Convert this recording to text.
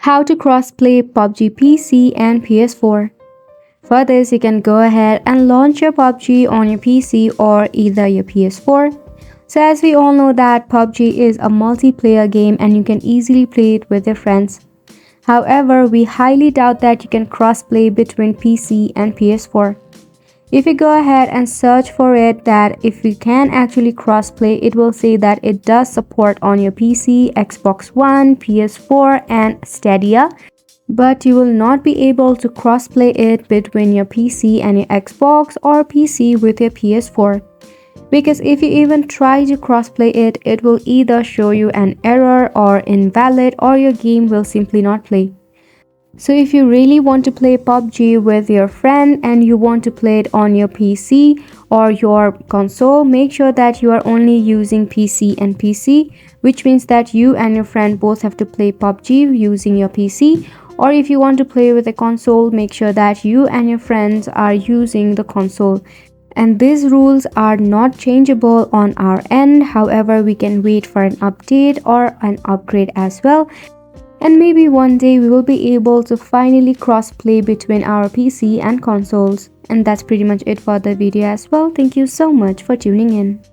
How to crossplay PUBG PC and PS4. For this, you can go ahead and launch your PUBG on your PC or either your PS4. So as we all know that PUBG is a multiplayer game and you can easily play it with your friends. However, we highly doubt that you can crossplay between PC and PS4. If you go ahead and search for it, that if you can actually crossplay, it will say that it does support on your PC, Xbox One, PS4 and Stadia, but you will not be able to crossplay it between your PC and your Xbox or PC with your PS4. Because if you even try to crossplay it, it will either show you an error or invalid, or your game will simply not play. So if you really want to play PUBG with your friend and you want to play it on your PC or your console, make sure that you are only using PC and PC, which means that you and your friend both have to play PUBG using your PC. Or if you want to play with a console, make sure that you and your friends are using the console. And these rules are not changeable on our end. However, we can wait for an update or an upgrade as well. And maybe one day we will be able to finally cross-play between our PC and consoles. And that's pretty much it for the video as well. Thank you so much for tuning in.